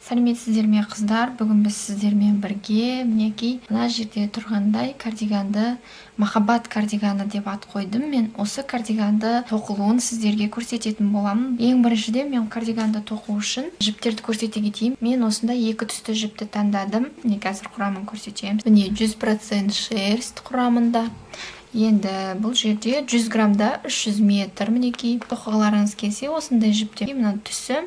Сәлеметсіздер ме қыздар? Бүгін біз сіздермен бірге мінекей мына жерде тұрғандай кардиганды махаббат кардиганы деп ат қойдым. Мен осы кардиганды тоқылуын сіздерге көрсететін боламын. Ең біріншіден мен кардиганды тоқу үшін жіптерді көрсете кетейін. Мен осындай екі түсті жіпті таңдадым. Міне қазір құрамын көрсетемін. Міне 100% шерсть құрамында. Енді бұл жерде 100 граммда 300 метр мінекей. Тоқығыларыңыз келсе осындай жіпте. Мына түсі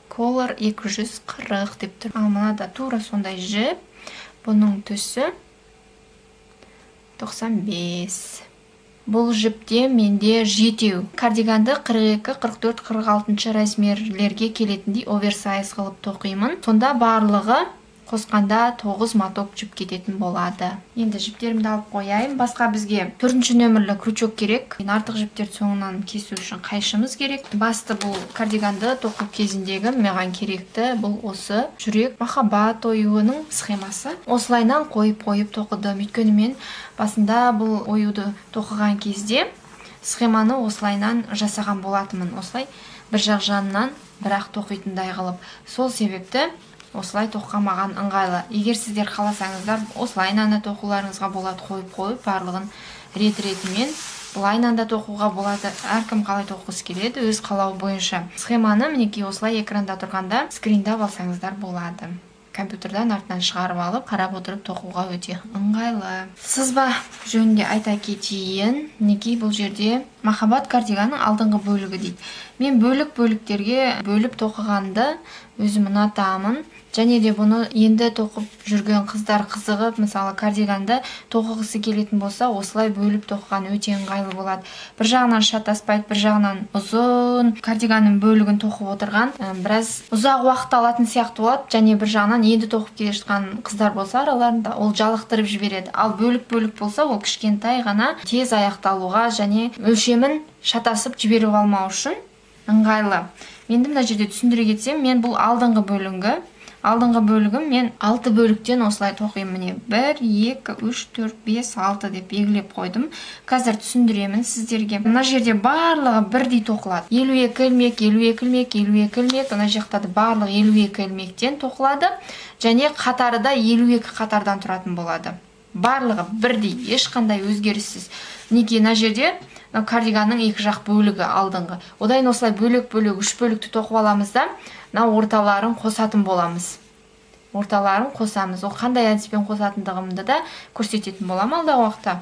Color 240 деп тұр. Ал мынада тура сондай жіп. Бұның түсі 95. Бұл жіпте менде 7. Кардиганды 42, 44, 46 размерлерге келетіндей оверсайз қылып тоқимын. Сонда барлығы қосқанда 9 моток жіп кететін болады. Енді жіптерімді алып қояйын. Басқа бізге 4-ші нөмірлі крючок керек. Артық жіптерді соңынан кесу үшін қайшымыз керек. Басты бұл кардиганды тоқу кезіндегі маған керекті бұл осы жүрек махаббат оюының схемасы. Осылайнан қойып тоқыдым. Өйткені мен басында бұл оюды тоқыған кезде схеманы осылайнан жасаған болатынмын. Осылай бір жақ жанынан бірақ тоқитындай қылып. Сол себепті осылай тоққа маған ыңғайлы. Егер сіздер қаласаңыздар, осылайнан да тоқуларыңызға болады, қойып барлығын рет-ретімен былайнан да тоқуға болады. Әркім қалай тоққысы келеді, өз қалауы бойынша. Схеманы мінекей осылай экранда тұрғанда скриндап алсаңыздар болады. Компьютерден артынан шығарып алып, қарап отырып тоқуға өте ыңғайлы. Сызба жөнінде айта кетейін. Мінекей бұл жерде махаббат кардиганның алдыңғы бөлігі дейді. Мен бөліктерге бөліп тоқығанды өзім ұнатамын. Және де бұны енді тоқып жүрген қыздар қызығып, мысалы кардиганды тоқығысы келетін болса, осылай бөліп тоқыған өте ыңғайлы болады. Бір жағынан шатаспайды, бір жағынан ұзын кардиганның бөлігін тоқып отырған біраз ұзақ уақыт алатын сияқты болады. Және бір жағынан енді тоқып келе жатқан қыздар болса, араларында ол жалықтырып жібереді. Ал бөлік болса, ол кішкентай ғана тез аяқталуға және өлшемін шатасып жіберіп алмау үшін ыңғайлы. Енді мына жерде түсіндіре кетсем, мен бұл алдыңғы бөлігім мен 6 бөліктен осылай тоқимын. Міне 1, 2, 3, 4, 5, 6 деп белгілеп қойдым. Қазір түсіндіремін сіздерге. Мына жерде барлығы бірдей тоқылады. 52 ілмек, 52 ілмек, 52 ілмек. Мына жақтады барлығы 52 ілмектен тоқылады. Және қатары да 52 қатардан тұратын болады. Барлығы бірдей, ешқандай өзгеріссіз. Мінекей мына жерде кардиганның екі жақ бөлігі алдыңғы. Одан осылай бөлік 3 бөлікті тоқып аламыз да, орталарын қосатын боламыз. Орталарын қосамыз. Ол қандай әдіспен қосатындығымды да көрсететін болам алдағы уақытта.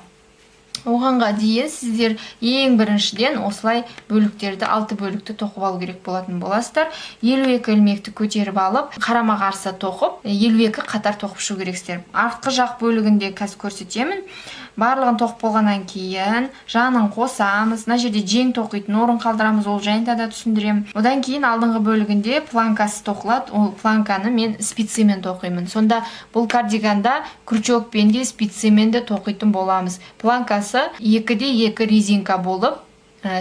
Оғанға дейін сіздер ең біріншіден осылай бөліктерді 6 бөлікті тоқып алу керек болатын боласыздар. 52 ілмекті көтеріп алып, қарама қарсы тоқып, 52 қатар тоқып шығу керексіздер. Артқы жақ бөлігінде қазір көрсетемін. Барлығын тоқып болғаннан кейін жанын қосамыз. Мына жерде жең тоқитын орын қалдырамыз, ол жайында да түсіндіремін. Одан кейін алдыңғы бөлігінде планкасы тоқылады. Ол планканы мен спицемен тоқимын. Сонда бұл кардиганда крючокпен де спицемен де тоқитын боламыз. Планкасы 2-2 резинка болып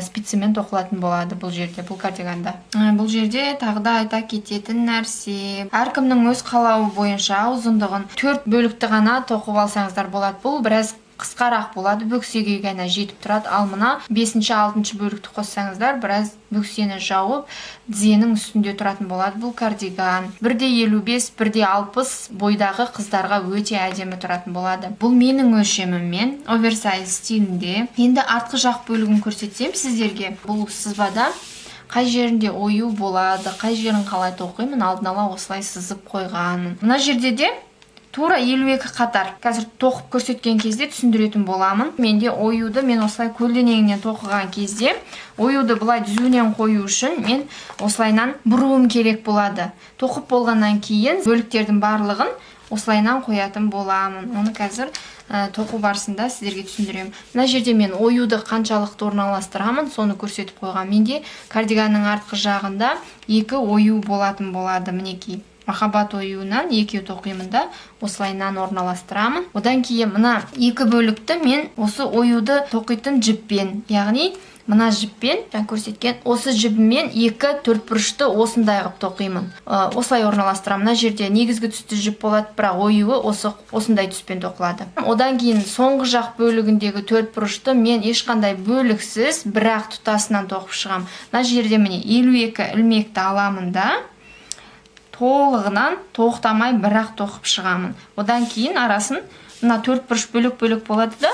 спицемен тоқылатын болады бұл жерде, бұл кардиганда. Бұл жерде тағы да айта кететін нәрсе. Әркімнің өз қалауы бойынша ұзындығын 4 бөлікті ғана тоқып алсаңыздар болады. Бұл біраз қысқарақ болады, бөксеге ғана жетіп тұрады. Ал мына 5-6 бөлікті қоссаңыздар, біраз бөксені жауып, тізенің үстінде тұратын болады. Бұл кардиган 1,55, 1,60 бойдағы қыздарға өте әдемі тұратын болады. Бұл менің өлшеміммен оверсайз стилінде. Енді артқы жақ бөлігін көрсетсем сіздерге. Бұл сызбада қай жерінде ою болады, қай жерін қалай тоқимын, алдын ала осылай сызып қойғанмын. Мына жерде де тура 52 қатар. Қазір тоқып көрсеткен кезде түсіндіретін боламын. Менде оюды мен осылай көлденеңінен тоқыған кезде оюды былай түзуінен қою үшін мен осылайнан бұруым керек болады. Тоқып болғаннан кейін бөліктердің барлығын осылайнан қоятын боламын. Оны қазір тоқу барысында сіздерге түсіндіремін. Мына жерде мен оюды қаншалықты орналастырамын, соны көрсетіп қойған. Менде кардиганның артқы жағында 2 ою болатын болады. Мінекей махаббат оюынан 2 тоқимын да осылайнан орналастырамын. Одан кейін мына 2 бөлікті мен осы оюды тоқитын жіппен, яғни мына жіппен, жаңа көрсеткен осы жіпмен 2 төртбұрышты осындай қылып тоқимын. Осылай орналастырамын. Мына жерде негізгі түсті жіп болады, бірақ оюы осындай түспен тоқылады. Одан кейін соңғы жақ бөлігіндегі төртбұрышты мен ешқандай бөліксіз, бірақ тұтасынан тоқып шығам. Мына жерде міне 52 ілмекті аламын да толығынан тоқтамай бірақ тоқып шығамын. Одан кейін арасын мына 4 бұрыш бөлек болады да,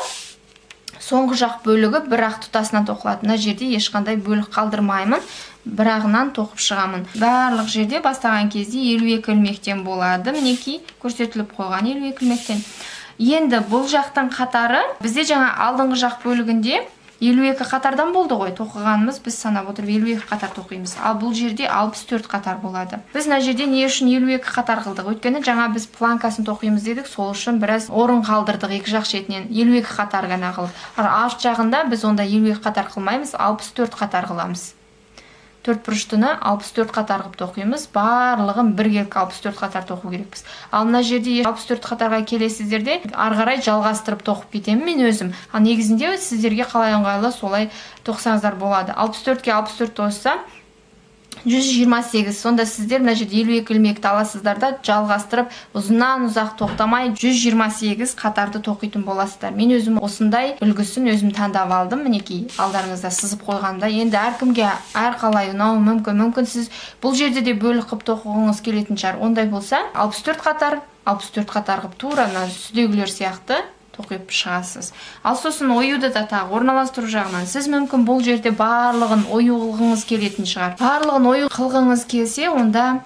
соңғы жақ бөлігі бірақ тұтасынан тоқылады. Мына жерде ешқандай бөлік қалдырмаймын, бірағынан тоқып шығамын. Барлық жерде бастаған кезде 52 ілмектен болады. Мінекей көрсетіліп қойған 52 ілмектен. Енді бұл жақтың қатары бізде жаңа алдыңғы жақ бөлігінде 52 қатардан болды ғой тоқығанымыз, біз санап отырып 52 қатар тоқимыз. Ал бұл жерде 64 қатар болады. Біз мына жерде не үшін 52 қатар қылдық? Өйткені жаңа біз планкасын тоқимыз дедік, сол үшін біраз орын қалдырдық екі жақ шетінен 52 қатар ғана қылып. Арт жағында біз онда 52 қатар қылмаймыз, 64 қатар қыламыз. 4 бұрыштыны 64 қатар қылып тоқимыз. Барлығын біргелкі 64 қатар тоқу керекпіз. Ал мына жерде 64 қатарға келесіздерде ары қарай жалғастырып тоқып кетемін мен өзім. Ал негізінде сіздерге қалай ыңғайлы солай тоқсаңыздар болады. 64-ке 64 қосса 128. Сонда сіздер мына жерде 52 ілмекті аласыздар да жалғастырып ұзынан ұзақ тоқтамай 128 қатарды тоқитын боласыздар. Мен өзім осындай үлгісін өзім таңдап алдым. Мінекей алдарыңызда сызып қойғанда, енді әркімге әрқалай ұнауы мүмкін. Мүмкін сіз бұл жерде де бөлік қылып тоқығыңыз келетін шығар. Ондай болса 64 қатар қылып тура мына сүдегілер сияқты тоқып шығасыз. Ал сосын оюды да тағы орналастыру жағынан сіз мүмкін бұл жерде барлығын ою қылғыңыз келетін шығар. Барлығын ою қылғыңыз келсе, онда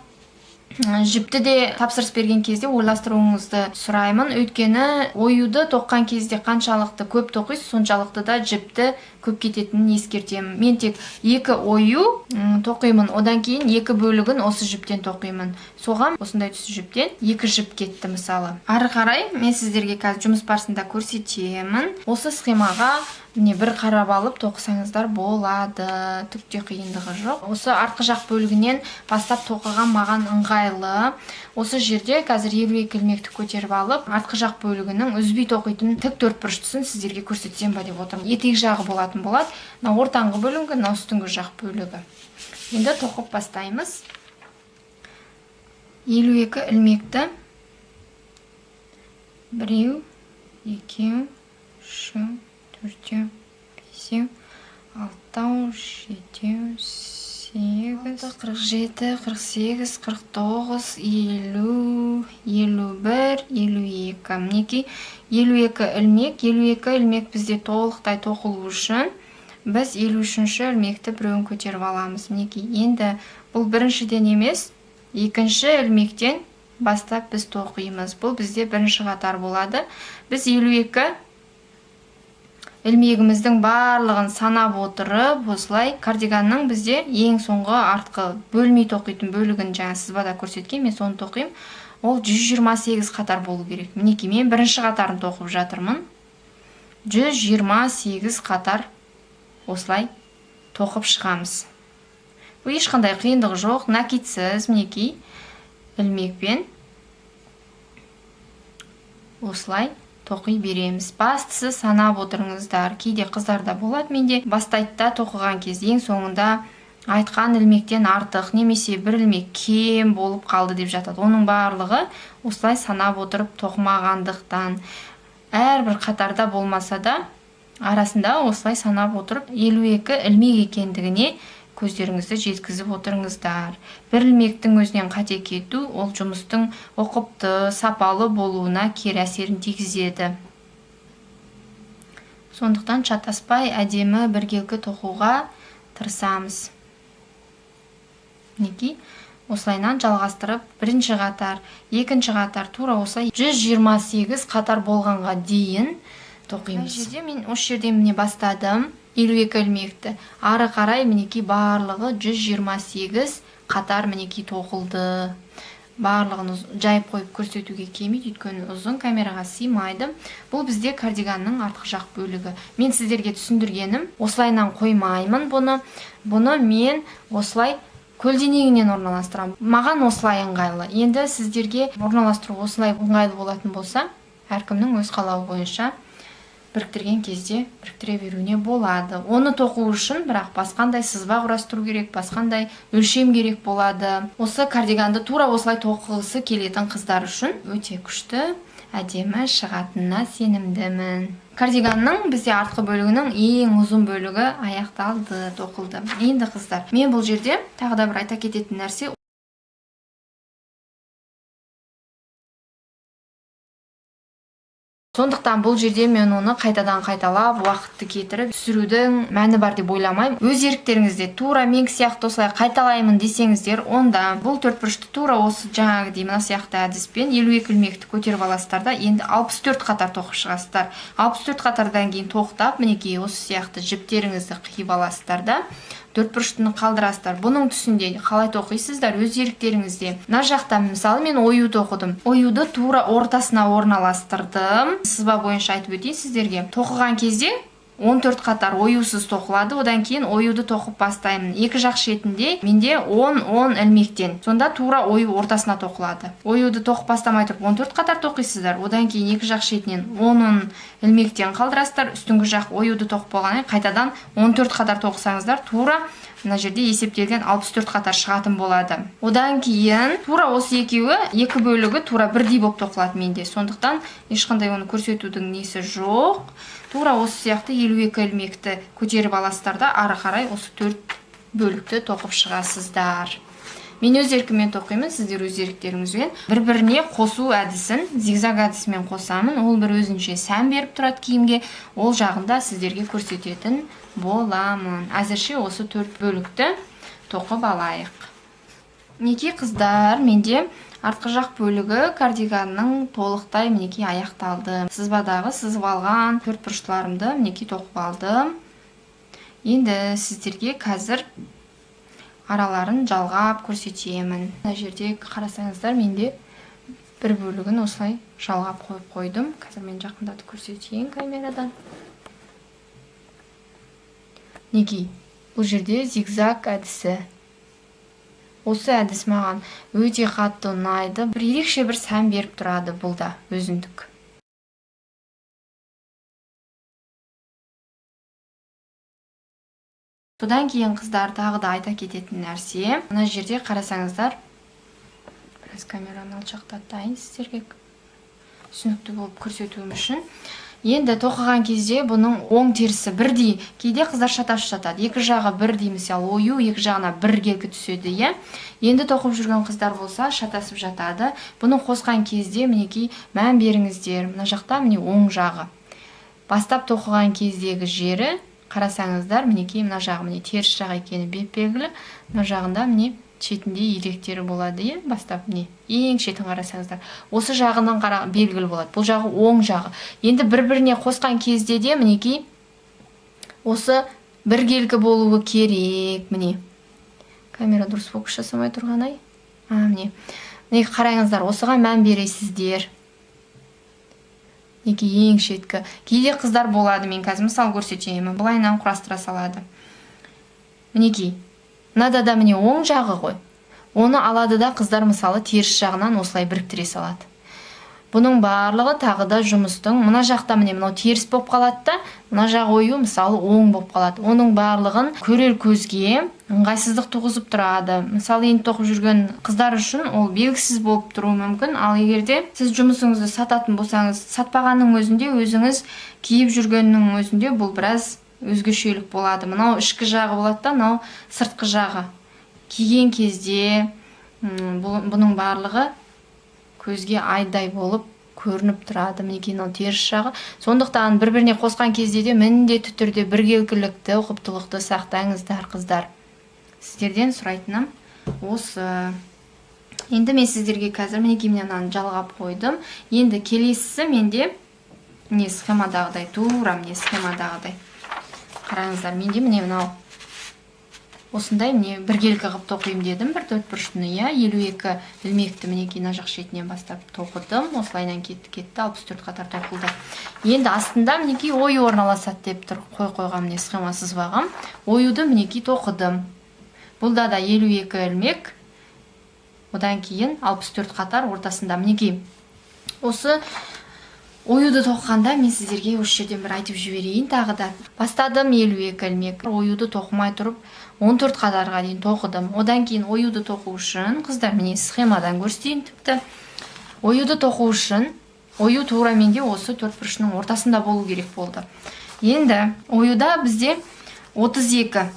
жіпті де тапсырыс берген кезде ойластыруыңызды сұраймын. Өйткені оюды тоққан кезде қаншалықты көп тоқисыз, соншалықты да жіпті көп кететінін ескертемін. Мен тек 2 ою тоқимын, одан кейін 2 бөлігін осы жіптен тоқимын. Соған осындай түсі жіптен 2 жіп кетті мысалы. Ары қарай мен сіздерге қазір жұмыс барысында көрсетемін. Осы схемаға бір қарап алып тоқысаңыздар болады. Түкте қиындығы жоқ. Осы артқы жақ бөлігінен бастап тоқыған маған ыңғайлы. Осы жерде қазір 52 ілмекті көтеріп алып, артқы жақ бөлігінің үзбей тоқитын тік 4 бұрыштысын сіздерге көрсетсем ба деп отырмын. Етек жағы болатын болады. Мына ортаңғы бөлігі, мына үстіңгі жақ бөлігі. Енді тоқып бастаймыз. 52 ілмекті 1, 2, 3, 4, 5, 6, 7, 8, 47, 48, 49, 50, 51, 52. Мінекей 52 ілмек. 52 ілмек бізде толықтай тоқылу үшін біз 53-ші ілмекті біреуін көтеріп аламыз. Мінекей енді бұл біріншіден емес, екінші ілмектен бастап біз тоқимыз. Бұл бізде бірінші қатар болады. Біз 52 ілмегіміздің барлығын санап отырып, осылай кардиганның бізде ең соңғы артқы бөлмей тоқитын бөлігін жаңа сызбада көрсеткен, мен соны тоқимын. Ол 128 қатар болу керек. Мінекей мен бірінші қатарын тоқып жатырмын. 128 қатар осылай тоқып шығамыз. Бұл ешқандай қиындығы жоқ, накидсіз мінекей ілмекпен осылай тоқи береміз. Бастысы санап отырыңыздар. Кейде қыздарда болады, менде бастайтта тоқыған кез ең соңында айтқан ілмектен артық немесе бір ілмек кем болып қалды деп жатады. Оның барлығы осылай санап отырып тоқымағандықтан. Әрбір қатарда болмаса да арасында осылай санап отырып 52 ілмек екендігіне көздеріңізді жеткізіп отырыңыздар. Бір ілмектің өзінен қате кету, ол жұмыстың ұқыпты, сапалы болуына кері әсерін тигізеді. Сондықтан шатаспай әдемі біркелкі тоқуға тырысамыз. Мінекей осылайнан жалғастырып, бірінші қатар, екінші қатар тура осылай 128 қатар болғанға дейін тоқимыз. Мен осы жерде міне бастадым 52 ілмекті. Ары қарай мінекей барлығы 128 қатар мінекей тоқылды. Барлығын жайып қойып көрсетуге келмейді, өйткені ұзын камераға сыймайды. Бұл бізде кардиганның артқы жақ бөлігі. Мен сіздерге түсіндіргенім, осылайнан қоймаймын бұны. Бұны мен осылай көлденеңінен орналастырамын. Маған осылай ыңғайлы. Енді сіздерге орналастыру осылай ыңғайлы болатын болса, әркімнің өз қалауы бойынша біріктірген кезде біріктіре беруіне болады. Оны тоқу үшін бірақ басқандай сызба құрастыру керек, басқандай өлшем керек болады. Осы кардиганды тура осылай тоқығысы келетін қыздар үшін өте күшті, әдемі шығатынына сенімдімін. Кардиганның бізде артқы бөлігінің ең ұзын бөлігі аяқталды, тоқылды. Енді қыздар, мен бұл жерде тағы да бір айта кететін нәрсе, Сондықтан бұл жерде мен оны қайтадан қайталап уақытты кетіріп түсірудің мәні бар деп ойламаймын. Өз еріктеріңізде тура мен сияқты осылай қайталаймын десеңіздер, онда бұл төртбұрышты тура осы жаңағыдай мына сияқты әдіспен 52 ілмекті көтеріп аласыздар да енді 64 қатар тоқып шығасыздар. 64 қатардан кейін тоқтап, мінекей осы сияқты жіптеріңізді қиып аласыздар да төртбұрышты қалдырасыздар. Бұның түсінде қалай тоқисыздар өз еріктеріңізде. Мына жақта мысалы мен оюды тоқыдым. Оюды тура ортасына орналастырдым. Сызба бойынша айтып өтейін сіздерге. Тоқыған кезде 14 қатар оюсыз тоқылады. Одан кейін оюды тоқып бастаймын. Екі жақ шетінде менде 10 ілмектен. Сонда тура ою ортасына тоқылады. Оюды тоқып бастамай тұрып 14 қатар тоқисыздар. Одан кейін екі жақ шетінен 10 ілмектен қалдырасыздар. Үстіңгі жақ оюды тоқып болғаннан кейін қайтадан 14 қатар тоқысаңыздар, тура мына жерде есептелген 64 қатар шығатын болады. Одан кейін тура осы екеуі екі бөлігі тура бірдей болып тоқылады менде. Сондықтан ешқандай оны көрсетудің несі жоқ. Тура осы сияқты 52 ілмекті көтеріп аласыздар да ары қарай осы 4 бөлікті тоқып шығасыздар. Мен өз еркіммен тоқимын, сіздер өз еріктеріңізбен. Бір-біріне қосу әдісін зигзаг әдісімен қосамын. Ол бір өзінше сән беріп тұрады киімге. Ол жағында сіздерге көрсететін боламын. Әзірше осы 4 бөлікті тоқып алайық. Мінекей қыздар, менде артқы жақ бөлігі кардиганның толықтай мінекей аяқталды. Сызбадағы сызып алған төртбұрыштыларымды мінекей тоқып алдым. Енді сіздерге қазір араларын жалғап көрсетемін. Мына жерде қарасаңыздар, менде бір бөлігін осылай жалғап қойып қойдым. Қазір мен жақындатып көрсетейін камерадан. Неге? Бұл жерде зигзаг әдісі. Осы әдіс маған өте қатты ұнайды. Бір ерекше бір сән беріп тұрады бұл да өзіндік. Содан кейін қыздар тағы да айта кететін нәрсе. Мына жерде қарасаңыздар, біраз камераны алшақтатайын сіздерге түсінікті болып көрсетуім үшін. Енді тоқыған кезде бұның оң терісі бірдей. Кейде қыздар шатасып жатады. Екі жағы бірдей, мысалы ою, екі жағына біркелкі түседі, иә. Енді тоқып жүрген қыздар болса шатасып жатады. Бұны қосқан кезде мінекей мән беріңіздер. Мына жақта міне оң жағы. Бастап тоқыған кездегі жері қарасаңыздар, мінекей мына жағы міне теріс жақ екені белгілі. Мына жағында міне шетінде електері болады, е, бастап міне ең шетін қарасаңыздар. Осы жағынан белгілі болады. Бұл жағы оң жағы. Енді бір-біріне қосқан кезде де мінекей осы біркелкі болуы керек. Міне камера дұрыс фокус жасамай тұрған ай. Міне қараңыздар, осыған мән бересіздер. Неге ең шеткі. Кейде қыздар болады, мен қазір мысал көрсетейін. Бұлайынан құрастыра салады. Мінекей. Мынада да міне оң жағы ғой. Оны алады да қыздар мысалы теріс жағынан осылай біріктіре салады. Бұның барлығы тағы да жұмыстың. Мына жақта міне мынау теріс болып қалады да, мына жақ ою мысалы оң болып қалады. Оның барлығын көрер көзге ыңғайсыздық туғызып тұрады. Мысалы енді тоқып жүрген қыздар үшін ол белгісіз болып тұруы мүмкін. Ал егерде сіз жұмысыңызды сататын болсаңыз, сатпағанның өзінде, өзіңіз киіп жүргеннің өзінде бұл біраз өзгешелік болады. Мынау ішкі жағы болады да, мынау сыртқы жағы. Киген кезде бұның барлығы көзге айдай болып көрініп тұрады. Мінекей мынау теріс жағы. Сондықтан бір-біріне қосқан кезде де міндетті түрде біркелкілікті, ұқыптылықты сақтаңыздар қыздар. Сіздерден сұрайтыным осы. Енді мен сіздерге қазір мінекей мынаны жалғап қойдым. Енді келесісі менде міне схемадағыдай, тура міне схемадағыдай. Қараңыздар, менде міне мынау осындай міне біркелкі қылып тоқиым дедім. Бір төртбұрышты, иә, 52 ілмекті мінекей мына жақ шетінен бастап тоқыдым. Осылайынан кетті, 64 қатар тоқылды. Енді астында мінекей ою орналасады деп тұр. Қойғам міне схема сызбағам. Оюды мінекей тоқыдым. Бұлда да 52 ілмек. Одан кейін 64 қатар ортасында мінекей. Осы оюды тоқығанда мен сіздерге осы жерден бір айтып жіберейін тағы да. Бастадым 52 ілмек. Оюды тоқымай тұрып 14 қатарға дейін тоқыдым. Одан кейін оюды тоқу үшін, қыздар міне схемадан көрсетейін тіпті. Оюды тоқу үшін, ою тура менде осы төртбұрышының ортасында болу керек болды. Енді оюда бізде 32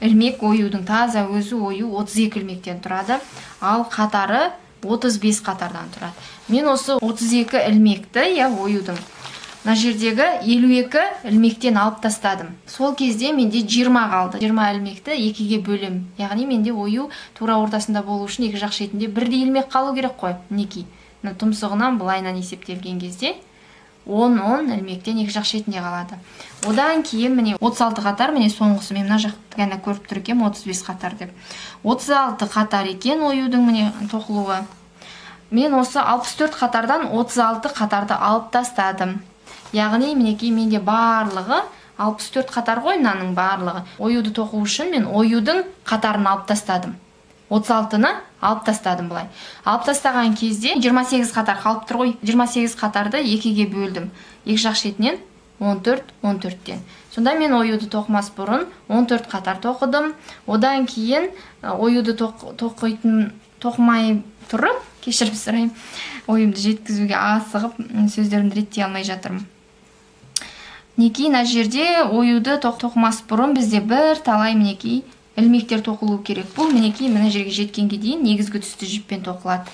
ілмек, оюдың таза өзі ою 32 ілмектен тұрады. Ал қатары 35 қатардан тұрады. Мен осы 32 ілмекті, я оюдың мына жердегі 52 ілмектен алып тастадым. Сол кезде менде 20 қалды. 20 ілмекті екіге бөлем. Яғни менде ою тура ортасында болу үшін екі жақ шетінде бірдей ілмек қалу керек қой. Мінекей. Тұмсығынан былайынан есептелген кезде 10 ілмектен екі жақ шетінде қалады. Одан кейін міне 36 қатар, міне соңғысы мен мына жақты ғана көріп тұр екем 35 қатар деп. 36 қатар екен оюдың міне тоқылуы. Мен осы 64 қатардан 36 қатарды алып тастадым. Яғни мінекей менде барлығы 64 қатар ғой, мынаның барлығы. Оюды тоқу үшін мен оюдың қатарын алып тастадым. 36-ны алып тастадым былай. Алып тастаған кезде 28 қатар қалып тұр ғой. 28 қатарды екіге бөлдім. Екі жақ шетінен 14-14-тен. Сонда мен оюды тоқымас бұрын 14 қатар тоқыдым. Одан кейін оюды тоқымай тұрып, кешірім сұрайым, ойымды жеткізуге асығып, сөздерімді реттей алмай жатырмын. Мінекей мына жерде оюды тоқымас бұрын бізде бір талай мінекей ілмектер тоқылу керек. Бұл мінекей мына жерге жеткенге дейін негізгі түсті жіппен тоқылады.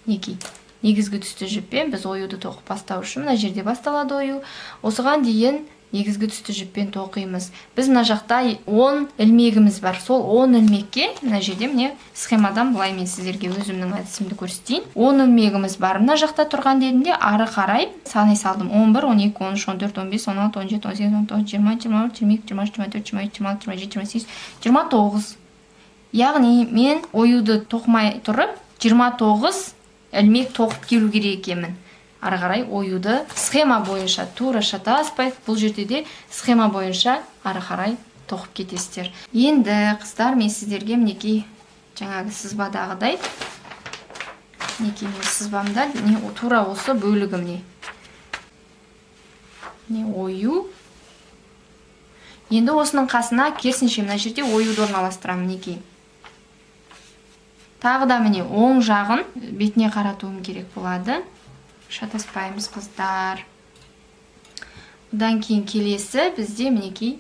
Мінекей негізгі түсті жіппен біз оюды тоқып бастау үшін мына жерде басталады ою. Осыған дейін негізгі түсті жіппен тоқимыз. Біз мына жақта 10 ілмегіміз бар. Сол 10 ілмекке мына жерде міне схемадан былай мен сіздерге өзімнің әдісімді көрсетейін. 10 ілмегіміз бар. Мына жақта тұрған дедімде ары қарай санай салдым. 11, 12, 13, 14, 15, 16, 17, 18, 19, 20, 21, 22, 23, 24, 25, 26, 27, 28, 29. Яғни мен оюды тоқымай тұрып 29 ілмек тоқып келу керек екенмін. Ары қарай оюды схема бойынша тура шатаспай, бұл жерде де схема бойынша ары қарай тоқып кетесіздер. Енді қыздар, мен сіздерге мінекей жаңағы сызбадағыдай, мінекей мен сызбамда тура осы бөлігімне ою. Енді осының қасына керісінше мына жерде оюды орналастырамын. Мінекей тағы да міне оң жағын бетіне қаратуым керек болады. Шатаспаймыз қыздар. Одан кейін келесі бізде мінекей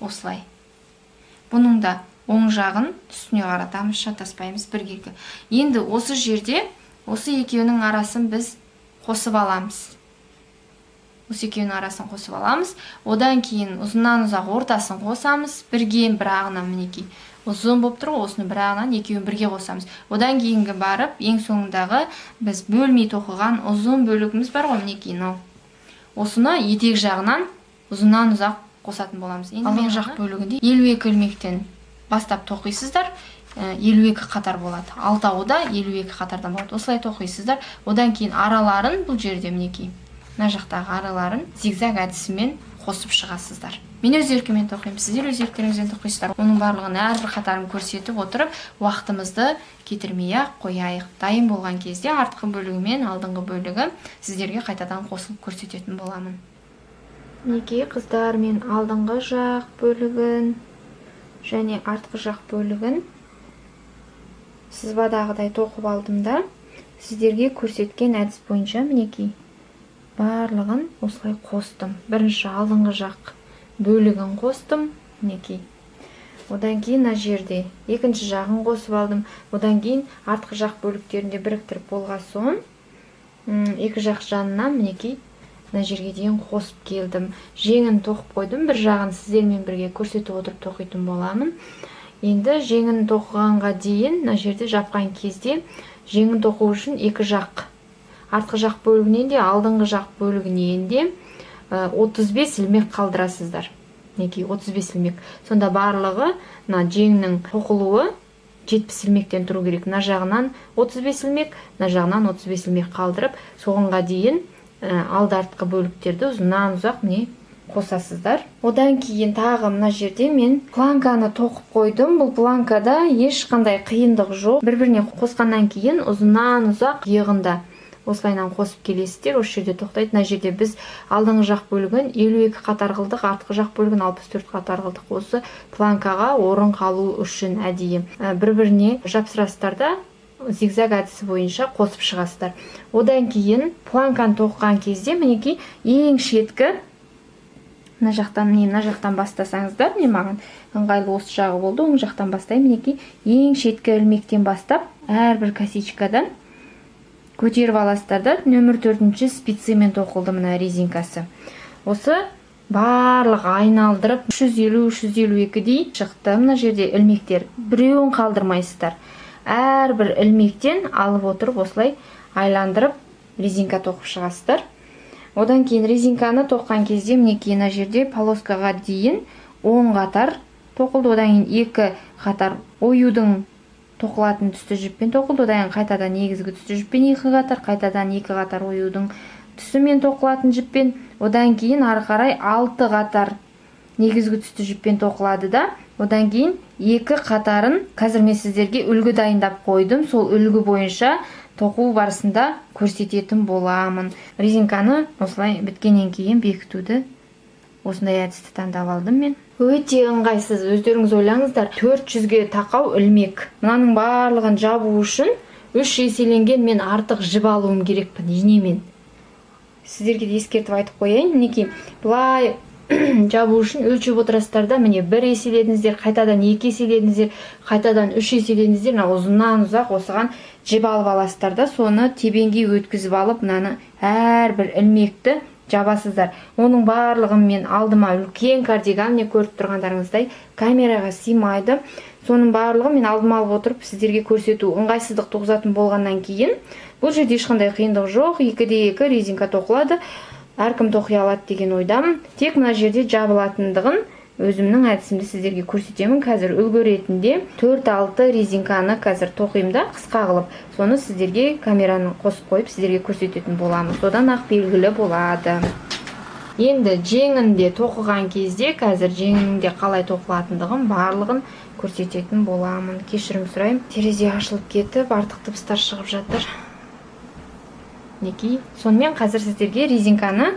осылай. Бұның да оң жағын үстіне қаратамыз, шатаспаймыз бірге. Енді осы жерде осы екеуінің арасын біз қосып аламыз. Осы екеуінің арасын қосып аламыз. Одан кейін ұзыннан ұзақ ортасын қосамыз. Бірге бірағынан мінекей ұзын болып тұр, осыны бірағынан екеуін бірге қосамыз. Одан кейінгі барып, ең соңындағы біз бөлмей тоқыған ұзын бөлігіміз бар ғой, мінекей мынау. Осыны етек жағынан ұзыннан ұзақ қосатын боламыз. Алдыңғы жақ бөлігінде 52 ілмектен бастап тоқисыздар. 52 қатар болады. Алтауы да 52 қатардан болады. Осылай тоқисыздар. Одан кейін араларын бұл жерде мінекей мына жақтағы араларын зигзаг әдісімен қосып шығасыздар. Мен өз еркіммен тоқимын, сіздер өз еркіңізбен тоқисыздар. Оның барлығын әрбір қатарын көрсетіп отырып, уақытымызды кетірмей-ақ қояйық. Дайын болған кезде артқы бөлігі мен алдыңғы бөлігі сіздерге қайтадан қосылып көрсететін боламын. Мінекей қыздар, мен алдыңғы жақ бөлігін және артқы жақ бөлігін сызбадағыдай тоқып алдым да, сіздерге көрсеткен әдіс бойынша мінекей барлығын осылай қостым. Бірінші алдыңғы жақ бөлігін қостым, мінекей. Одан кейін мына жерде екінші жағын қосып алдым. Одан кейін артқы жақ бөліктерінде біріктіріп болған соң екі жақ жанынан мінекей мына жерге дейін қосып келдім. Жеңін тоқып қойдым. Bir жағын сіздермен бірге көрсетіп отырып тоқитын боламын. Енді жеңін тоқығанға дейін мына жерде жапқан кезде жеңін тоқу үшін екі жақ артқы жақ бөлігінен де алдыңғы жақ бөлігінен де 35 ілмек қалдырасыздар. Мінекей 35 ілмек. Сонда барлығы мына жеңнің тоқылуы 70 ілмектен тұру керек. Мына жағынан 35 ілмек, мына жағынан 35 ілмек қалдырып, соғынға дейін алды артқы бөліктерді ұзыннан ұзақ міне қосасыздар. Одан кейін тағы мына жерде мен планканы тоқып қойдым. Бұл планкада ешқандай қиындық жоқ. Бір-біріне қосқаннан кейін ұзыннан ұзақ иығында осылайынан қосып келесіздер. Осы жерде тоқтайды. Мына жерде біз алдыңғы жақ бөлігін 52 қатар қылдық, артқы жақ бөлігін 64 қатар қылдық. Осы планкаға орын қалу үшін әдейі бір-біріне жапсырасыздар да зигзаг әдісі бойынша қосып шығасыздар. Одан кейін планканы тоқыған кезде мінекей ең шеткі мына жақтан бастасаңыздар, не маған ыңғайлы осы жағы болды. Оң жақтан бастаймын. Мінекей ең шеткі ілмектен бастап әрбір косичкадан көтеріп аласыздар да нөмір 4-ші спицемен тоқылды мына резинкасы. Осы барлық айналдырып 350-352-дей шықты. Мына жерде ілмектер, біреуін қалдырмайсыздар. Әрбір ілмектен алып отырып осылай айландырып резинка тоқып шығасыздар. Одан кейін резинканы тоққан кезде мінекей мына жерде полоскаға дейін 10 қатар тоқылды. Одан кейін 2 қатар оюдың тоқылатын түсті жіппен тоқылды. Одан кейін қайтадан негізгі түсті жіппен 2 қатар, қайтадан 2 қатар оюдың түсімен тоқылатын жіппен. Одан кейін ары қарай 6 қатар негізгі түсті жіппен тоқылады да. Одан кейін 2 қатарын қазір мен сіздерге үлгі дайындап қойдым. Сол үлгі бойынша тоқу барысында көрсететін боламын. Резинканы осылай біткеннен кейін бекітуді осындай әдісті таңдап алдым мен. Өте ыңғайсыз, өздеріңіз ойлаңыздар. 400-ге тақау ілмек. Мынаның барлығын жабу үшін 3 еселенген мен артық жіп алуым керекпін. Енемен. Сіздерге де ескертіп айтып қояйын. Мінекей, бұлай жабу үшін өлшеп отырасыздар да, міне 1 еселедіңіздер, қайтадан 2 еселедіңіздер, қайтадан 3 еселедіңіздер, ұзыннан ұзақ осыған жіп алып аласыздар да, соны тебенге өткізіп алып, мынаны әрбір ілмекті жабасыздар. Оның барлығын мен алдыма үлкен кардиган, не көріп тұрғандарыңыздай камераға сыймайды. Соның барлығын мен алдыма алып отырып сіздерге көрсету ыңғайсыздық туғызатын болғаннан кейін, бұл жерде ешқандай қиындық жоқ. 2-де-2 резинка тоқылады. Әркім тоқи алады деген ойдамын. Тек мына жерде жабылатындығын өзімнің әдісімді сіздерге көрсетемін. Қазір үлгі ретінде 4-6 резинканы қазір тоқимда қысқа қылып, соны сіздерге камераны қосып қойып сіздерге көрсететін боламыз. Содан ақ белгілі болады. Енді жеңінде тоқыған кезде қазір жеңінде қалай тоқылатындығын барлығын көрсететін боламын. Кешірім сұраймын. Терезе ашылып кетіп, артық дыбыстар шығып жатыр. Неки. Сонымен қазір сіздерге резинканы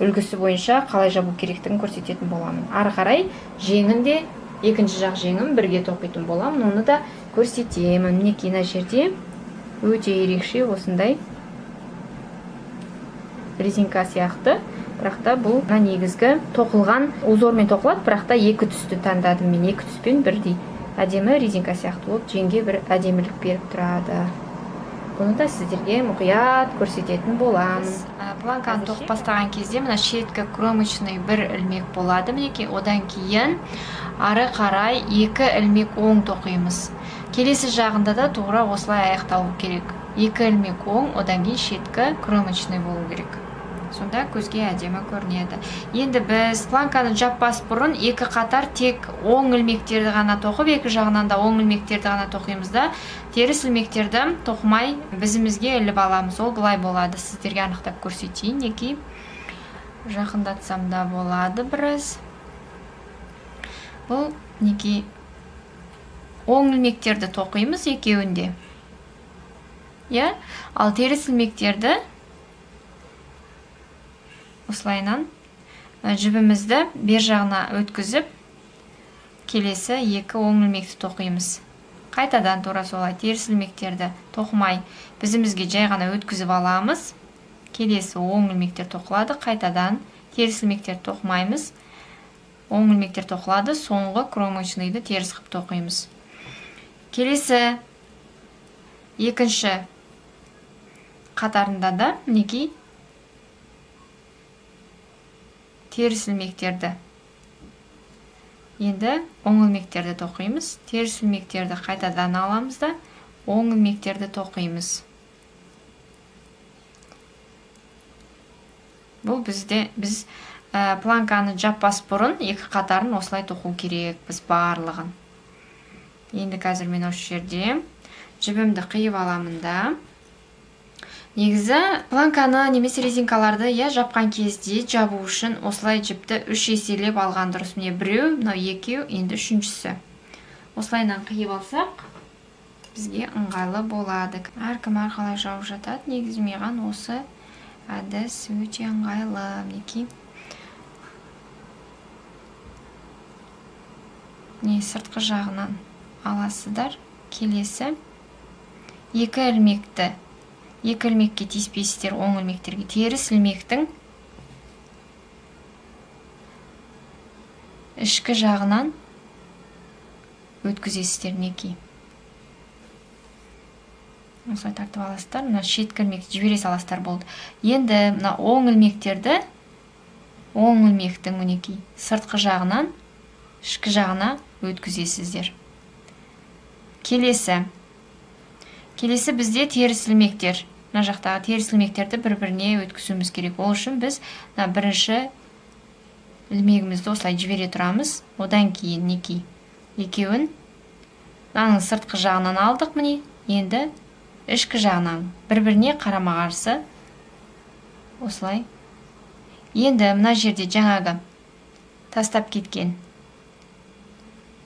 үлгісі бойынша қалай жабу керектігін көрсететін боламын. Ары қарай жеңінде екінші жақ жеңім бірге тоқитын боламын. Оны да көрсетемін. Неки мына жерде өте ерекше осындай резинка сияқты. Бірақ та бұл негізгі тоқылған узормен тоқылады, бірақ та 2 түсті таңдадым мен. 2 түспен бірдей әдемі резинка сияқты болып жеңге бір әдемілік беріп тұрады. Бұны да сіздерге мұқият көрсететін боламын. Планканы тоқып бастаған кезде мына шеткі кромочный бір ілмек болады мінекей. Одан кейін ары қарай 2 ілмек оң тоқимыз. Келесі жағында да тура осылай аяқталу керек. 2 ілмек оң, одан кейін шеткі кромочный болу керек. Сонда көзге әдемі көрінеді. Енді біз планканы жаппас бұрын 2 қатар тек оң ілмектерді ғана тоқып, 2 жағынан да оң ілмектерді ғана тоқимыз да, теріс ілмектерді тоқымай бізімізге іліп аламыз. Ол былай болады. Сіздерге анықтап көрсетейін. Неки жақындатсам да болады біраз. Бұл неки оң ілмектерді тоқимыз екеуінде. Я, ал теріс ілмектерді осылайынан жібімізді бер жағына өткізіп, келесі 2 оң ілмекті тоқимыз. Қайтадан тура солай теріс ілмектерді тоқымай бізімізге жай ғана өткізіп аламыз. Келесі оң ілмектер тоқылады, қайтадан теріс ілмектер тоқымаймыз. Оң ілмектер тоқылады, соңғы кромочныйды теріс қып тоқимыз. Келесі екінші қатарында да мінекей теріс ілмектерді. Енді оң ілмектерді тоқимыз. Теріс ілмектерді қайтадан аламыз да оң ілмектерді тоқимыз. Бұл біз планканы жаппас бұрын 2 қатарын осылай тоқу керек біз барлығын. Енді қазір мен осы жерде жібімді қиып аламын да. Негізі планканы немесе резинкаларды жапқан кезде жабу үшін осылай жіпті 3 еселеп алған дұрыс. Міне біреу, мынау 2, енді 3-шісі. Осылайнан қиып алсақ, бізге ыңғайлы болады. Әркім әрқалай жауып жатады. Негізі маған осы әдіс өте ыңғайлы. Мінекей. Сыртқы жағынан аласыздар. Келесі 2 ілмекті 2 ілмекке тиіспейсіздер, оң ілмектерге. Теріс ілмектің ішкі жағынан өткізесіздер мінекей. осылай тартып аласыздар. Мына шеткі ілмекті жібере саласыздар болды. Енді мына оң ілмектерді, оң ілмектің мінекей сыртқы жағынан ішкі жағына өткізесіздер. Келесі бізде теріс ілмектер. Мына жақтағы теріс ілмектерді бір-біріне өткізуіміз керек. Ол үшін біз бірінші ілмегімізді осылай жібере тұрамыз. Одан кейін мінекей екеуін мынаның сыртқы жағынан алдық, міне. Енді ішкі жағынан бір-біріне қарама-қарсы осылай. Енді мына жерде жаңағы тастап кеткен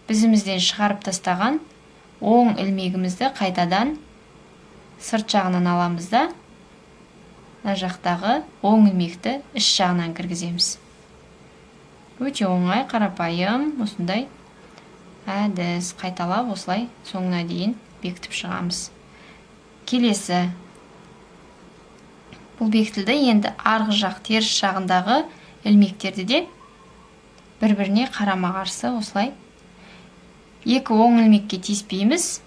бізімізден шығарып тастаған оң ілмегімізді қайтадан сырт жағынан аламыз да, мына жақтағы оң ілмекті іш жағынан кіргіземіз. Өте оңай, қарапайым, осындай әдіс қайталап осылай соңына дейін бекітіп шығамыз. Келесі, бұл бекітілді. Енді арғы жақ теріс жағындағы ілмектерді де бір-біріне қарама-қарсы осылай екі оң ілмекке тиіспейміз.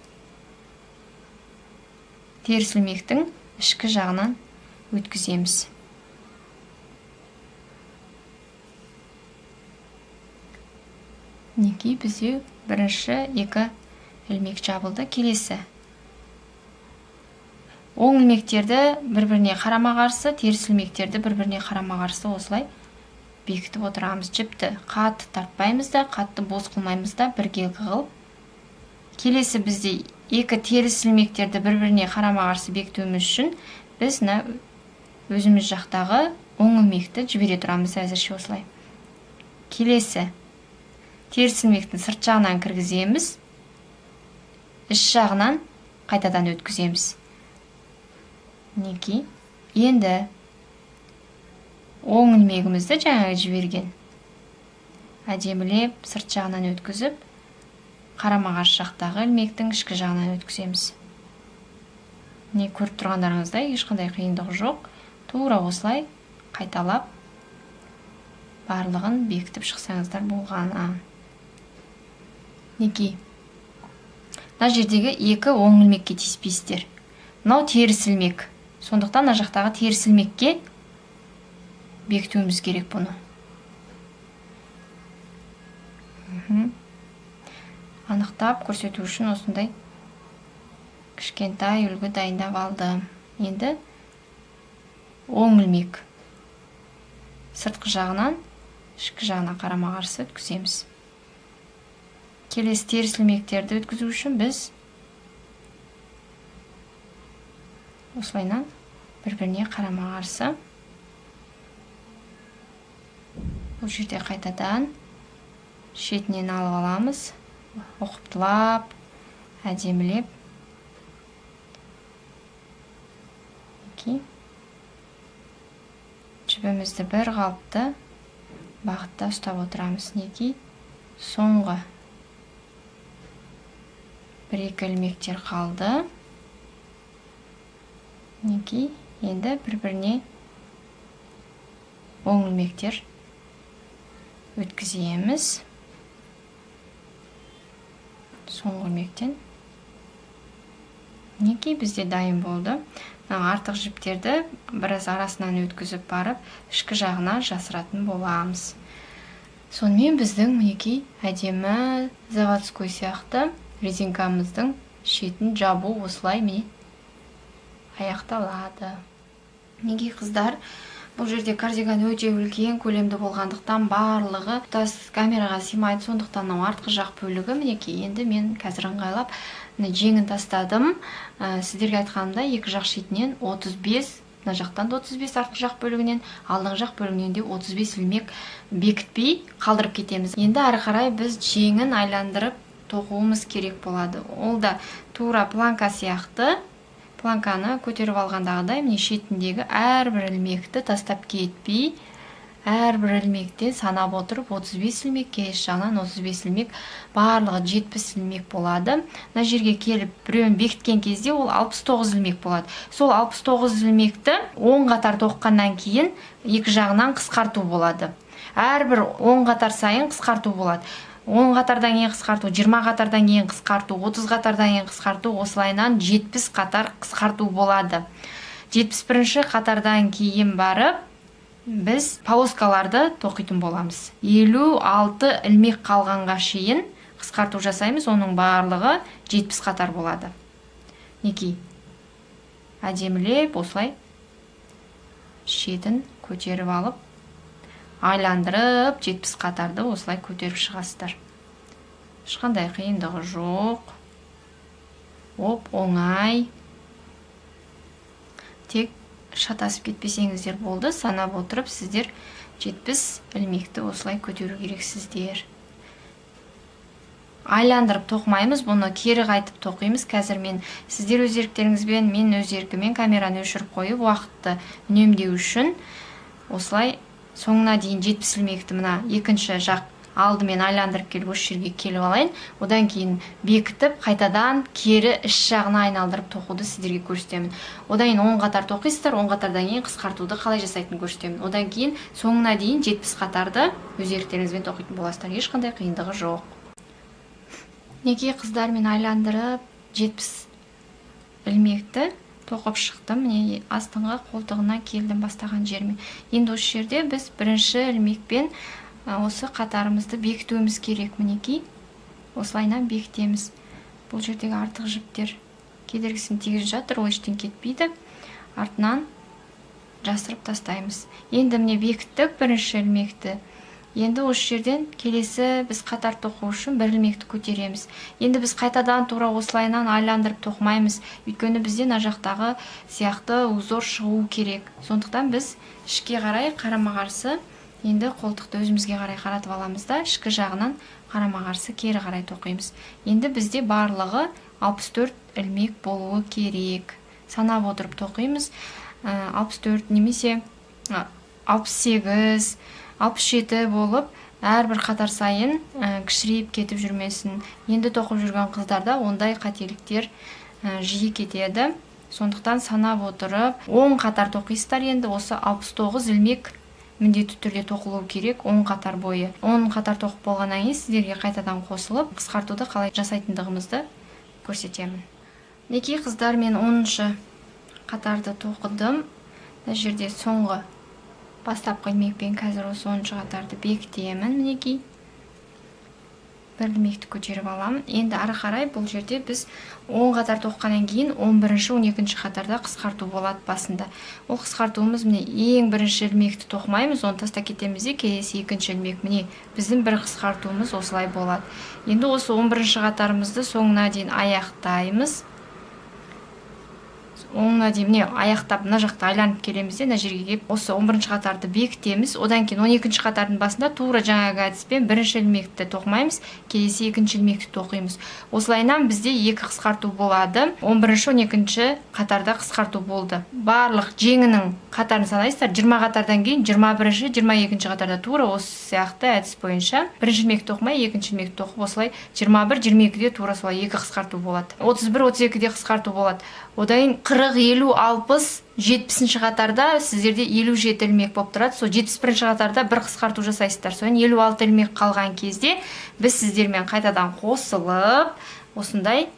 Теріс ілмектің ішкі жағынан өткіземіз. Мінекей бізде бірінші екі ілмек жабылды. Келесі, оң ілмектерді бір-біріне қарама-қарсы, теріс ілмектерді бір-біріне қарама-қарсы осылай бекітіп отырамыз. Жіпті қатты тартпаймыз да, қатты бос қылмаймыз да, бірге қығылып. Келесі бізде екі теріс ілмектерді бір-біріне қарама-қарсы бекітуіміз үшін біз өзіміз жақтағы оң ілмекті жібере тұрамыз әзірше осылай. Келесі, теріс ілмектің сырт жағынан кіргіземіз, іш жағынан қайтадан өткіземіз. Мінекей. Енді оң ілмегімізді жаңағы жіберген әдемілеп сырт жағынан өткізіп, қарама-қарсы жақтағы ілмектің ішкі жағынан өткіземіз. Не көріп тұрғандарыңыздай ешқандай қиындық жоқ. Тура осылай қайталап барлығын бекітіп шықсаңыздар болғаны. Мінекей. Мына жердегі екі оң ілмекке тиіспейсіздер. Мынау теріс ілмек. Сондықтан мына жақтағы теріс ілмекке бекітуіміз керек бұны. Анықтап көрсету үшін осындай кішкентай үлгі дайындап алдым. Енді оң ілмек сыртқы жағынан ішкі жағына қарама-қарсы өткіземіз. Келесі теріс ілмектерді өткізу үшін біз осылайынан бір-біріне қарама-қарсы бұл жерде қайтадан шетінен алып аламыз. Оқыптылап, әдемілеп. Жібімізді бір қалыпты бағытта ұстап отырамыз. Мінекей. Соңғы бір-екі ілмектер қалды. Мінекей. Енді бір-біріне оң ілмектер өткіземіз. Соңғы ілмектен. Мінекей бізде дайын болды. Артық жіптерді біраз арасынан өткізіп барып, ішкі жағына жасыратын боламыз. Сонымен біздің мінекей әдемі заводской сияқты резинкамыздың шетін жабу осылай міне аяқталады. Мінекей қыздар, бұл жерде кардиган өте үлкен көлемді болғандықтан барлығы камераға сыймайды, сондықтан артқы жақ бөлігі мінекей. Енді мен қазір ыңғайлап жеңін тастадым. Сіздерге айтқанымда екі жақ шетінен 35, мына жақтан да 35 артқы жақ бөлігінен, алдыңғы жақ бөлігінен де 35 ілмек бекітпей қалдырып кетеміз. Енді ары қарай біз жеңін айландырып тоқуымыз керек болады. Ол да тура планка сияқты. Планканы көтеріп алғандағыдай міне шетіндегі әрбір ілмекті тастап кетпей, әрбір ілмекте санап отырып 35 ілмек, келесі жағынан 35 ілмек, барлығы 70 ілмек болады. Мына жерге келіп біреуін бекіткен кезде ол 69 ілмек болады. Сол 69 ілмекті 10 қатар тоққаннан кейін екі жағынан қысқарту болады. Әрбір 10 қатар сайын қысқарту болады. 10 қатардан кейін қысқарту, 20 қатардан кейін қысқарту, 30 қатардан кейін қысқарту, осылайынан 70 қатар қысқарту болады. 71-ші қатардан кейін барып біз полоскаларды тоқитын боламыз. 56 ілмек қалғанға шейін қысқарту жасаймыз, оның барлығы 70 қатар болады. Неки әдемілеп осылай шетін көтеріп алып, айландырып 70 қатарды осылай көтеріп шығасыздар. Ешқандай қиындығы жоқ. Оңай. Тек шатасып кетпесеңіздер болды. Санап отырып сіздер 70 ілмекті осылай көтеру керексіздер. Айландырып тоқмаймыз, бұны кері қайтып тоқимыз. Қазір мен сіздер өз еріктеріңізбен, мен өз еркіммен камераны өшіріп қойып, уақытты үнемдеу үшін осылай соңына дейін 70 ілмекті мына екінші жақ алдымен айландырып келіп осы жерге келіп алайын. Одан кейін бекітіп, қайтадан кері іш жағына айналдырып тоқуды сіздерге көрсетемін. Одан кейін 10 қатар тоқисыздар, 10 қатардан кейін қысқартуды қалай жасайтынын көрсетемін. Одан кейін соңына дейін 70 қатарды өз еріктеріңізбен тоқитын боласыздар. Ешқандай қиындығы жоқ. Неке қыздар, мен айландырып 70 ілмекті тоқып шықтым. Міне астыңғы қолтығына келдім, бастаған жеріме. Енді осы жерде біз бірінші ілмекпен осы қатарымызды бекітуіміз керек. Мінекей осылайынан бекітеміз. Бұл жердегі артық жіптер кедергісін тигізіп жатыр, ол ештен кетпейді. Артынан жасырып тастаймыз. Енді міне бекіттік бірінші ілмекті. Енді осы жерден келесі біз қатар тоқу үшін бір ілмекті көтереміз. Енді біз қайтадан тура осылайынан айландырып тоқмаймыз. Өйткені бізде мына жақтағы сияқты узор шығу керек. Сондықтан біз ішке қарай қарама-қарсы енді қолтықты өзімізге қарай қаратып аламыз да, ішкі жағынан қарама-қарсы кері қарай тоқимыз. Енді бізде барлығы 64 ілмек болуы керек. Санап отырып тоқимыз. 64 немесе 68 67 болып, әрбір қатар сайын кішірейіп кетіп жүрмесін. Енді тоқып жүрген қыздарда ондай қателіктер жиі кетеді. Сондықтан санап отырып 10 қатар тоқисыздар. Енді осы 69 ілмек міндетті түрде тоқылу керек 10 қатар бойы. 10 қатар тоқып болғаннан кейін сіздерге қайтадан қосылып, қысқартуды қалай жасайтындығымызды көрсетемін. Неке қыздар, мен 10-шы қатарды тоқыдым. Мына жерде соңғы бастапқы ілмекпен қазір осы 10-шы қатарды бекітемін. Мінекей бір ілмекті көтеріп аламын. Енді ары қарай бұл жерде біз 10 қатар тоққаннан кейін 11-ші 12-ші қатарда қысқарту болады басында. Ол қысқартуымыз міне ең бірінші ілмекті тоқмаймыз, оны тастап кетеміз де келесі екінші ілмек. Міне біздің бір қысқартуымыз осылай болады. Енді осы 11-ші қатарымызды соңына дейін аяқтаймыз. Оңына дейін міне аяқтап мына жақта айланып келеміз де, мына жерге келіп осы 11-ші қатарды бекітеміз. Одан кейін 12-ші қатардың басында тура жаңағы әдіспен бірінші ілмекті тоқмаймыз, келесі екінші ілмекті тоқимыз. Осылайынан бізде екі қысқарту болады. 11-ші 12-ші қатарда қысқарту болды. Барлық жеңінің қатарын санайсыздар. 20 қатардан кейін 21-ші 22-ші қатарда тура осы сияқты әдіс бойынша бірінші ілмекті тоқмай екінші ілмекті тоқып осылай 21-22-де тура солай екі қысқарту болады. 31-32-де қысқарту болады. Одан 40, 50, 60, 70-ші қатарда сіздерде 57 ілмек болып тұрады. Сол 71-ші қатарда бір қысқарту жасайсыздар. Содан 56 ілмек қалған кезде біз сіздермен қайтадан қосылып, осындай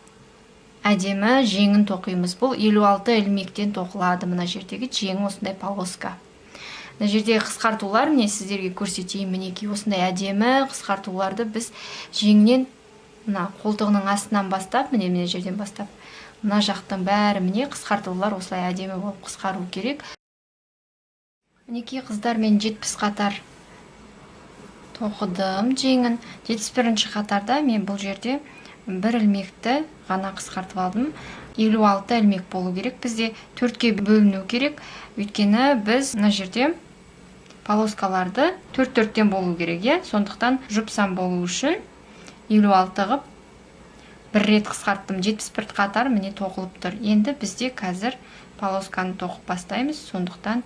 әдемі жеңін тоқимыз. Бұл 56 ілмектен тоқылады. Мына жердегі жеңі осындай полоска. Мына жердегі қысқартулар міне сіздерге көрсетейін. Мінекей осындай әдемі қысқартуларды біз жеңнен мына қолтығының астынан бастап, міне жерден бастап мына жақтың бәрі міне қысқартулар осылай әдемі болып қысқару керек. Мінекей қыздар, мен 70 қатар тоқыдым жеңін. 71-ші қатарда мен бұл жерде бір ілмекті ғана қысқартып алдым. 56 ілмек болу керек. Бізде 4-ке бөліну керек. Өйткені біз мына жерде полоскаларды 4-4-тен болу керек. Сондықтан жұпсан болу үшін 56 ғып бір рет қысқарттым. 71 қатар міне тоқылып тұр. Енді бізде қазір полосканы тоқып бастаймыз. Сондықтан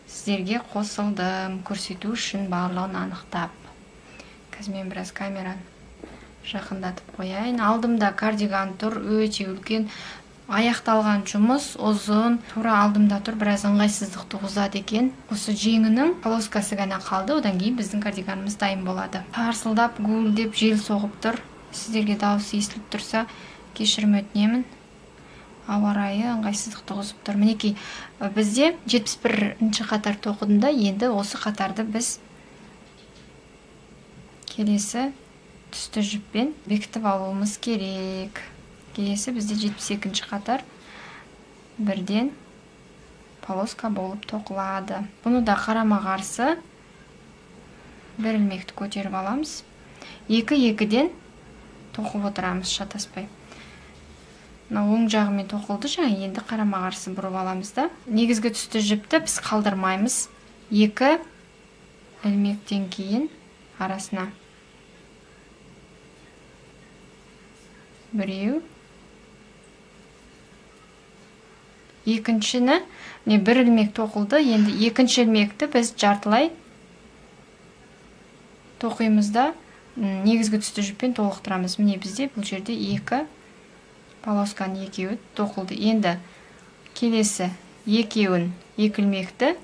сіздерге қосылдым, көрсету үшін барлығын анықтап. Қазір мен біраз камераны жақындатып қояйын. Алдымда кардиган тұр, өте үлкен. аяқталған жұмыс ұзын, тура алдымда тұр, біраз ыңғайсыздық туғызады екен. Осы жеңінің полоскасы ғана қалды, одан кейін біздің кардиганымыз дайын болады. Тарсылдап, гуілдеп, жел соғып тұр. Сіздерге дауысы естіліп тұрса, кешірім өтінемін. Ауа райы ыңғайсыздық туғызып тұр. Мінекей, бізде 71-ші қатар тоқыдым да, енді осы қатарды біз келесі түсті жіппен бекітіп алуымыз керек. Келесі бізде 72-ші қатар бірден полоска болып тоқылады. Бұны да қарама қарсы бір ілмекті көтеріп аламыз. 2-2-ден тоқып отырамыз шатаспай. Оң жағымен тоқылды, жаңа енді қарама қарсы бұрып аламыз да. Негізгі түсті жіпті біз қалдырмаймыз. 2 ілмектен кейін арасына біреу, екіншіні, бір ілмек тоқылды, енді екінші ілмекті біз жартылай тоқимыз да негізгі түсті жіппен толықтырамыз. Міне бізде бұл жерде 2 полосканың екеуі тоқылды. Енді келесі екеуін, 2 ілмекті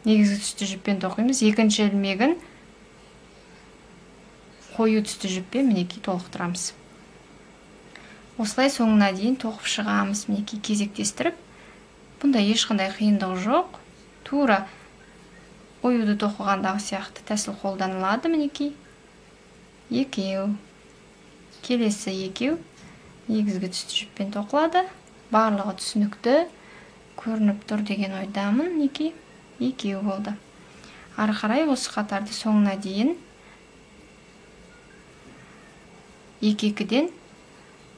негізгі түсті жіппен тоқимыз. Екінші ілмегін қою түсті жіппен мінекей толықтырамыз. Осылай соңына дейін тоқып шығамыз, мінекей кезектестіріп. Бұнда ешқандай қиындығы жоқ. Тура оюды тоқығандағы сияқты тәсіл қолданылады, мінекей. Екеу, келесі екеу негізгі түсті жіппен тоқылады. Барлығы түсінікті көрініп тұр деген ойдамын, мінекей. Екеу болды. Ары қарай осы қатарды соңына дейін 2-2-ден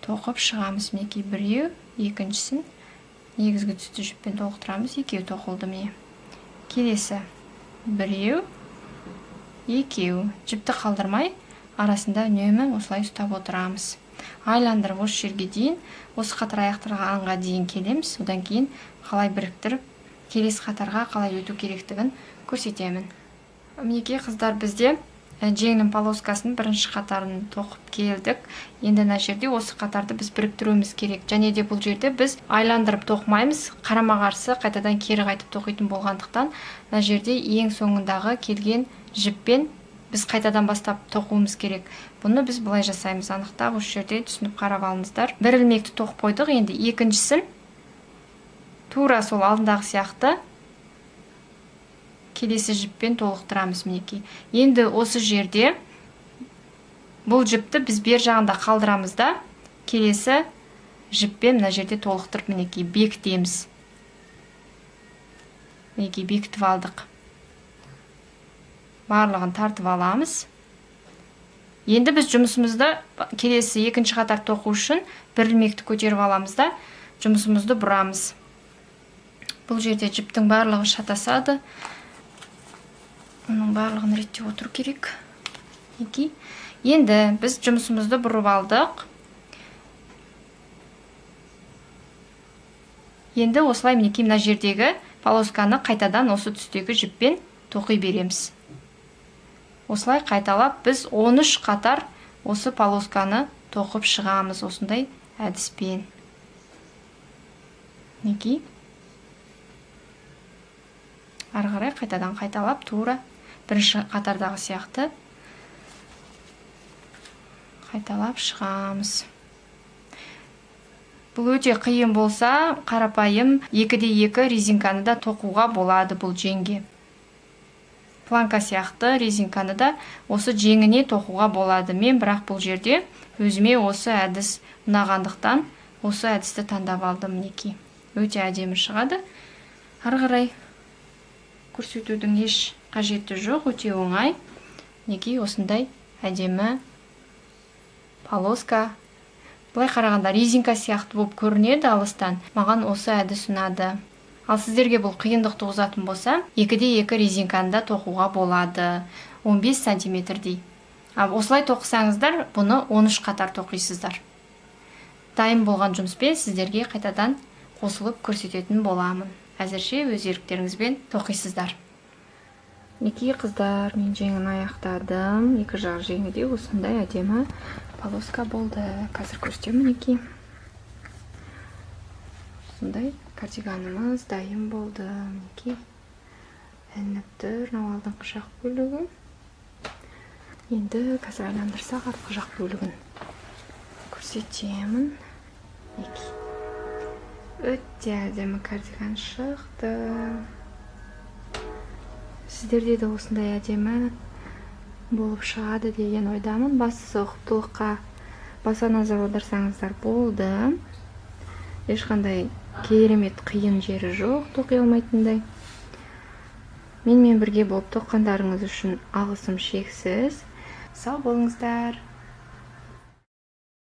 тоқып шығамыз. Мінекей біреу, екіншісін негізгі түсті жіппен толықтырамыз. Екеу тоқылды міне. Келесі біреу, екеу. Жіпті қалдырмай, арасында үнемі осылай ұстап отырамыз. Айландырып осы жерге дейін, осы қатар аяқталғанға дейін келеміз. Одан кейін қалай біріктіріп, келесі қатарға қалай өту керектігін көрсетемін. Мінекей қыздар, бізде жеңнің полоскасын бірінші қатарын тоқып келдік. Енді мына жерде осы қатарды біз біріктіруіміз керек. Және де бұл жерде біз айландырып тоқымаймыз, қарама қарсы қайтадан кері қайтып тоқитын болғандықтан, мына жерде ең соңындағы келген жіппен біз қайтадан бастап тоқуымыз керек. Бұны біз былай жасаймыз, анықтап осы жерде түсініп қарап алыңыздар. Бір ілмекті тоқып қойдық, енді екіншісін тура сол алдындағы сияқты келесі жіппен толықтырамыз, мінекей. Енді осы жерде бұл жіпті біз бер жағында қалдырамыз да, келесі жіппен мына жерде толықтырып, мінекей бекітеміз. Мінекей бекітіп алдық. Барлығын тартып аламыз. Енді біз жұмысымызды келесі екінші қатар тоқу үшін бір ілмекті көтеріп аламыз да, жұмысымызды бұрамыз. Бұл жерде жіптің барлығы шатасады. Оның барлығын реттеп отыру керек. Енді біз жұмысымызды бұрып алдық. Енді осылай мінекей мына жердегі полосканы қайтадан осы түстегі жіппен тоқи береміз. Осылай қайталап біз 13 қатар осы полосканы тоқып шығамыз осындай әдіспен. Мінекей. Ары қарай қайтадан қайталап тура бірінші қатардағы сияқты қайталап шығамыз. Бұл өте қиын болса, қарапайым 2-2 резинканы да тоқуға болады бұл жеңге. Планка сияқты резинканы да осы жеңіне тоқуға болады. Мен бірақ бұл жерде өзіме осы әдіс ұнағандықтан осы әдісті таңдап алдым, мінекей. Өте әдемі шығады. Ары қарай көрсетудің еш қажеті жоқ, өте оңай. Мінекей осындай әдемі полоска. Бұлай қарағанда резинка сияқты болып көрінеді алыстан. Маған осы әдіс ұнады. Ал сіздерге бұл қиындық туғызатын болса, 2-2 резинканы да тоқуға болады. 15 сантиметрдей. Осылай тоқысаңыздар, бұны 13 қатар тоқисыздар. Дайын болған жұмыспен сіздерге қайтадан қосылып көрсететін боламын. Әзірше өз еріктеріңізбен тоқисыздар. Мінекей қыздар, мен жеңін аяқтадым. Екі жақ жеңі де осындай әдемі полоска болды. Қазір көрсетемін, мінекей. Осындай кардиганымыз дайын болды. Мінекей ілініп тұр мынау алдыңғы жақ бөлігі. Енді қазір айландырсақ артқы жақ бөлігін көрсетемін. Өте әдемі кардиган шықты. Сіздерде де осындай әдемі болып шығады деген ойдамын. Бастысы ұқыптылыққа баса назар аударсаңыздар болды. Ешқандай керемет қиын жері жоқ, тоқи алмайтындай. Менімен бірге болып тоққандарыңыз үшін алғысым шексіз. Сау болыңыздар.